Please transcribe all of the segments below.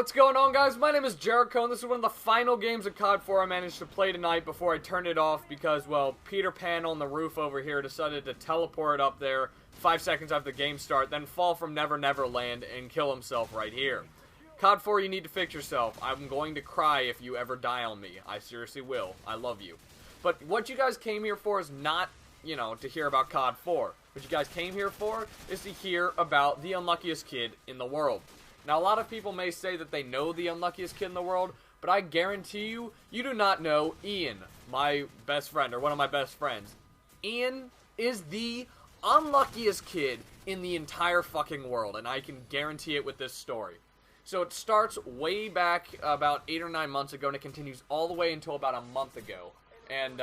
What's going on, guys? My name is Jericho, and this is one of the final games of COD 4 I managed to play tonight before I turned it off because, well, Peter Pan on the roof over here decided to teleport up there 5 seconds after the game start, then fall from Never Never Land and kill himself right here. COD 4, you need to fix yourself. I'm going to cry if you ever die on me. I seriously will. I love you. But what you guys came here for is not, you know, to hear about COD 4. What you guys came here for is to hear about the unluckiest kid in the world. Now, a lot of people may say that they know the unluckiest kid in the world, but I guarantee you, you do not know Ian, my best friend, or one of my best friends. Ian is the unluckiest kid in the entire fucking world, and I can guarantee it with this story. So it starts way back about 8 or 9 months ago, and it continues all the way until about a month ago. And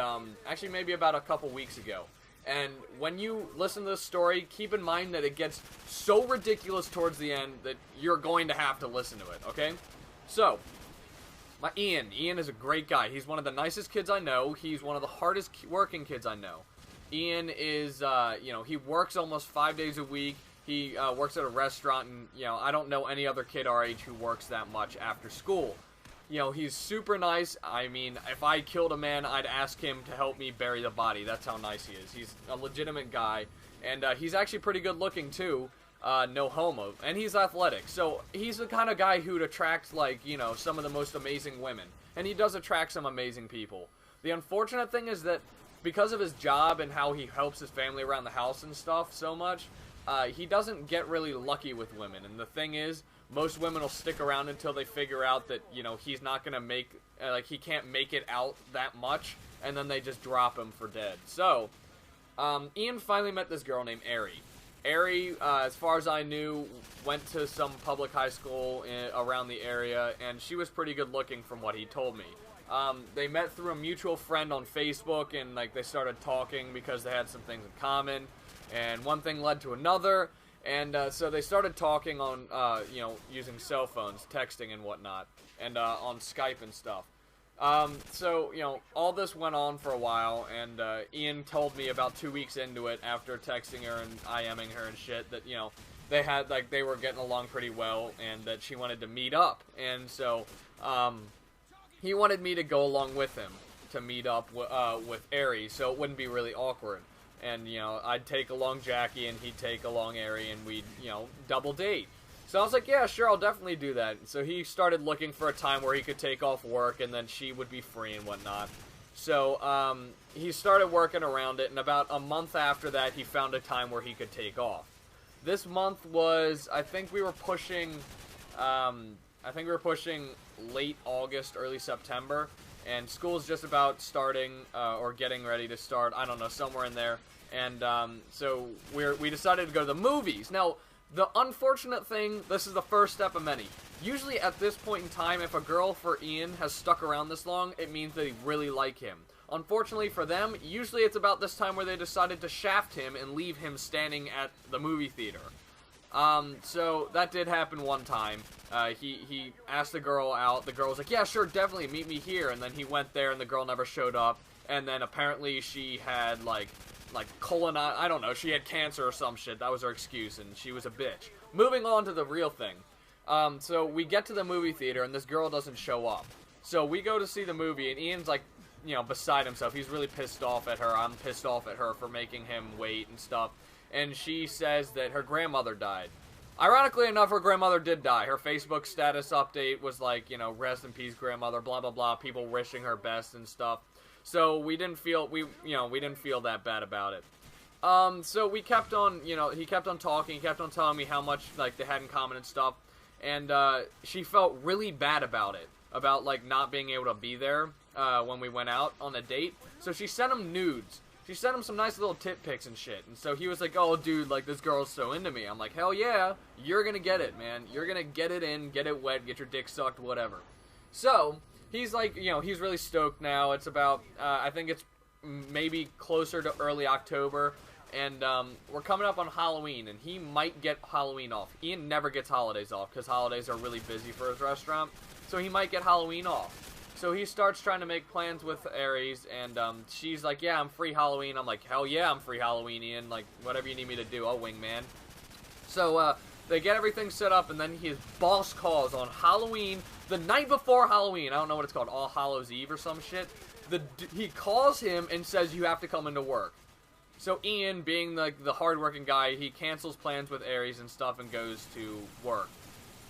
actually maybe about a couple weeks ago. And when you listen to this story, keep in mind that it gets so ridiculous towards the end that you're going to have to listen to it, okay? So, Ian is a great guy. He's one of the nicest kids I know. He's one of the hardest working kids I know. Ian is, you know, he works almost 5 days a week. He works at a restaurant, and, you know, I don't know any other kid our age who works that much after school. You know, he's super nice. I mean, if I killed a man, I'd ask him to help me bury the body. That's how nice he is. He's a legitimate guy. And he's actually pretty good looking, too. No homo. And he's athletic. So, he's the kind of guy who'd attract, like, you know, some of the most amazing women. And he does attract some amazing people. The unfortunate thing is that because of his job and how he helps his family around the house and stuff so much, he doesn't get really lucky with women. And the thing is, most women will stick around until they figure out that, you know, he's not going to make, like, he can't make it out that much, and then they just drop him for dead. So, Ian finally met this girl named Ari. Ari, as far as I knew, went to some public high school around the area, and she was pretty good looking from what he told me. They met through a mutual friend on Facebook, and, like, they started talking because they had some things in common, and one thing led to another. And so they started talking on, you know, using cell phones, texting and whatnot, and on Skype and stuff. So, you know, all this went on for a while, and Ian told me about 2 weeks into it, after texting her and IMing her and shit, that, you know, they had, like, they were getting along pretty well, and that she wanted to meet up. And so, he wanted me to go along with him to meet up with Ari, so it wouldn't be really awkward. And, you know, I'd take along Jackie, and he'd take along Ari, and we'd, you know, double date. So I was like, yeah, sure, I'll definitely do that. So he started looking for a time where he could take off work, and then she would be free and whatnot. So, he started working around it, and about a month after that, he found a time where he could take off. This month was, I think we were pushing late August, early September. And school's just about starting, or getting ready to start, I don't know, somewhere in there. And so we decided to go to the movies. Now, the unfortunate thing, this is the first step of many. Usually at this point in time, if a girl for Ian has stuck around this long, it means they really like him. Unfortunately for them, usually it's about this time where they decided to shaft him and leave him standing at the movie theater. So that did happen one time. He asked the girl out. The girl was like, yeah, sure, definitely, meet me here. And then he went there, and the girl never showed up. And then apparently she had, like colon, I don't know, she had cancer or some shit. That was her excuse, and she was a bitch. Moving on to the real thing. So we get to the movie theater, and this girl doesn't show up. So we go to see the movie, and Ian's, like, you know, beside himself. He's really pissed off at her. I'm pissed off at her for making him wait and stuff. And she says that her grandmother died. Ironically enough, her grandmother did die. Her Facebook status update was like, you know, rest in peace, grandmother, blah, blah, blah, people wishing her best and stuff. So we didn't feel, we didn't feel that bad about it. So we kept on, you know, he kept on talking, he kept on telling me how much, like, they had in common and stuff. And, she felt really bad about it. About, like, not being able to be there, when we went out on a date. So she sent him nudes. She sent him some nice little tit pics and shit. And so he was like, oh, dude, like, this girl's so into me. I'm like, hell yeah, you're gonna get it, man. You're gonna get it in, get it wet, get your dick sucked, whatever. So, he's like, you know, he's really stoked now. It's about, I think it's maybe closer to early October. And, we're coming up on Halloween, and he might get Halloween off. Ian never gets holidays off, because holidays are really busy for his restaurant. So he might get Halloween off. So he starts trying to make plans with Aries, and she's like, yeah, I'm free Halloween. I'm like, hell yeah, I'm free Halloween, Ian. Like, whatever you need me to do, I'll wingman. So They get everything set up, and then his boss calls on Halloween, the night before Halloween. I don't know what it's called, All Hallows Eve or some shit. He calls him and says, you have to come into work. So Ian, being the hardworking guy, he cancels plans with Ares and stuff and goes to work.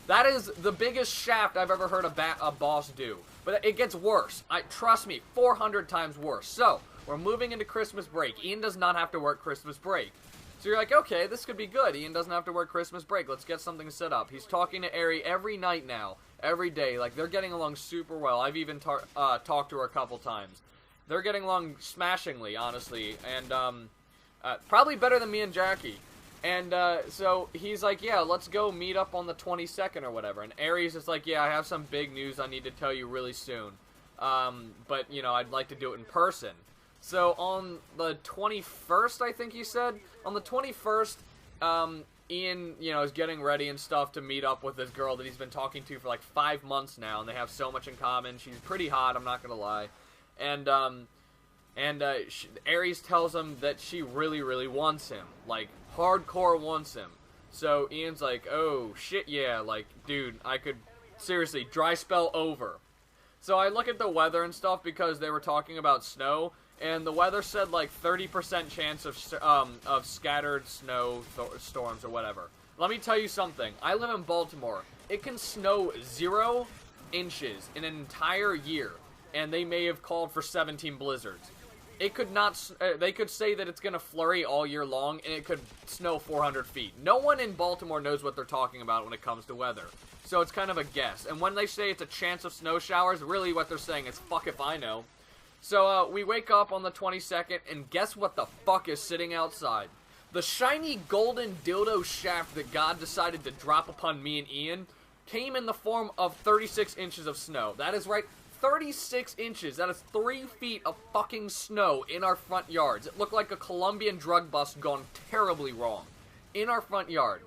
That is the biggest shaft I've ever heard a boss do. But it gets worse. Trust me, 400 times worse. So, we're moving into Christmas break. Ian does not have to work Christmas break. So you're like, okay, this could be good. Ian doesn't have to work Christmas break. Let's get something set up. He's talking to Ari every night now. Every day. Like, they're getting along super well. I've even talked to her a couple times. They're getting along smashingly, honestly. And, probably better than me and Jackie. And, so he's like, yeah, let's go meet up on the 22nd or whatever. And Aries is like, yeah, I have some big news I need to tell you really soon. But, you know, I'd like to do it in person. So on the 21st, I think he said, on the 21st, Ian, you know, is getting ready and stuff to meet up with this girl that he's been talking to for like 5 months now, and they have so much in common. She's pretty hot, I'm not gonna lie. And Aries tells him that she really, really wants him. Like, hardcore wants him. So Ian's like, oh, shit, yeah, like, dude, I could, seriously, dry spell over. So I look at the weather and stuff because they were talking about snow, and the weather said, like, 30% chance of scattered snow storms or whatever. Let me tell you something. I live in Baltimore. It can snow 0 inches in an entire year, and they may have called for 17 blizzards. It could not, they could say that it's going to flurry all year long, and it could snow 400 feet. No one in Baltimore knows what they're talking about when it comes to weather. So it's kind of a guess. And when they say it's a chance of snow showers, really what they're saying is, fuck if I know. So, we wake up on the 22nd, and guess what the fuck is sitting outside? The shiny golden dildo shaft that God decided to drop upon me and Ian came in the form of 36 inches of snow. That is right, 36 inches. That is 3 feet of fucking snow in our front yards. It looked like a Colombian drug bust gone terribly wrong. In our front yard.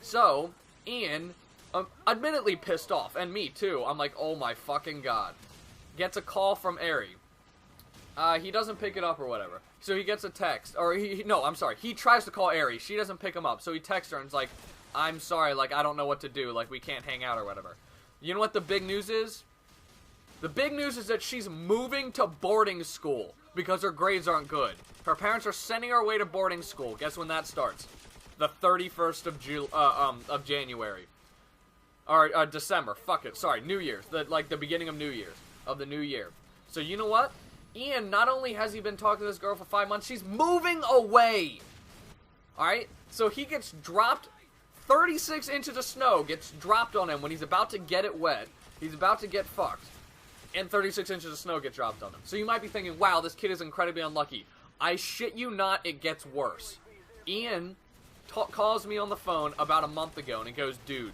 So, Ian, admittedly pissed off, and me too. I'm like, oh my fucking God. Gets a call from Ari. He doesn't pick it up or whatever. So he gets a text, or he tries to call Ari. She doesn't pick him up, so he texts her and is like, I'm sorry, like, I don't know what to do, like, we can't hang out or whatever. You know what the big news is? The big news is that she's moving to boarding school because her grades aren't good. Her parents are sending her away to boarding school. Guess when that starts? The 31st of January. Or, December. Fuck it. Sorry, New Year's. The beginning of New Year's. Of the new year. So, you know what? Ian, not only has he been talking to this girl for 5 months, she's moving away! Alright? So he gets dropped, 36 inches of snow gets dropped on him when he's about to get it wet. He's about to get fucked. And 36 inches of snow get dropped on him. So you might be thinking, wow, this kid is incredibly unlucky. I shit you not, it gets worse. Ian calls me on the phone about a month ago, and he goes, dude,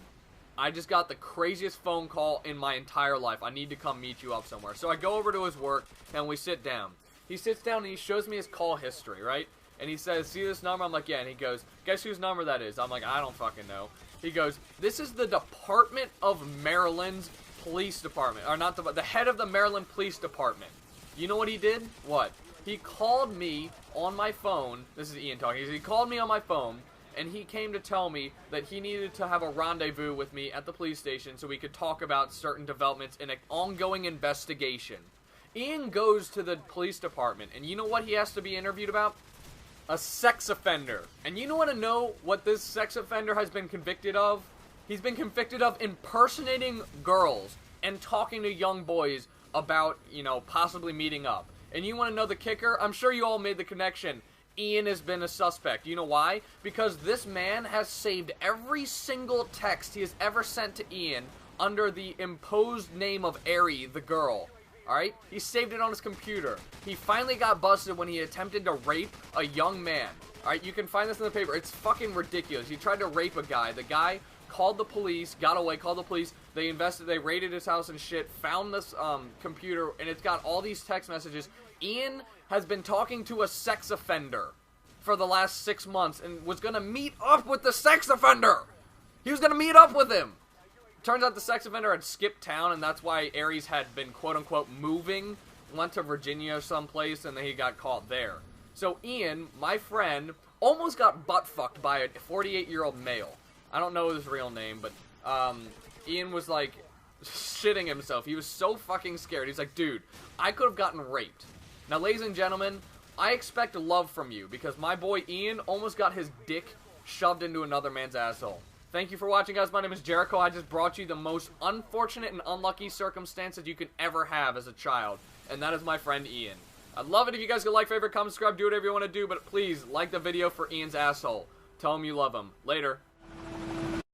I just got the craziest phone call in my entire life. I need to come meet you up somewhere. So I go over to his work, and we sit down. He sits down, and he shows me his call history, right? And he says, see this number? I'm like, yeah. And he goes, guess whose number that is? I'm like, I don't fucking know. He goes, this is the Department of Maryland's Police Department. Or not the head of the Maryland Police Department. You know what he did? What? He called me on my phone. This is Ian talking. He called me on my phone. And he came to tell me that he needed to have a rendezvous with me at the police station so we could talk about certain developments in an ongoing investigation. Ian goes to the police department, and you know what he has to be interviewed about? A sex offender. And you want to know what this sex offender has been convicted of? He's been convicted of impersonating girls and talking to young boys about, you know, possibly meeting up. And you want to know the kicker? I'm sure you all made the connection. Ian has been a suspect. You know why? Because this man has saved every single text he has ever sent to Ian under the imposed name of Ari, the girl. Alright? He saved it on his computer. He finally got busted when he attempted to rape a young man. Alright? You can find this in the paper. It's fucking ridiculous. He tried to rape a guy. The guy called the police, got away, called the police. They raided his house and shit, found this computer, and it's got all these text messages. Ian has been talking to a sex offender for the last 6 months and was going to meet up with the sex offender. He was going to meet up with him. Turns out the sex offender had skipped town, and that's why Aries had been quote-unquote moving, went to Virginia or someplace, and then he got caught there. So Ian, my friend, almost got butt-fucked by a 48-year-old male. I don't know his real name, but Ian was like shitting himself. He was so fucking scared. He's like, dude, I could have gotten raped. Now, ladies and gentlemen, I expect love from you because my boy Ian almost got his dick shoved into another man's asshole. Thank you for watching, guys. My name is Jericho. I just brought you the most unfortunate and unlucky circumstances you can ever have as a child, and that is my friend Ian. I'd love it if you guys could like, favorite, comment, subscribe, do whatever you want to do, but please like the video for Ian's asshole. Tell him you love him. Later.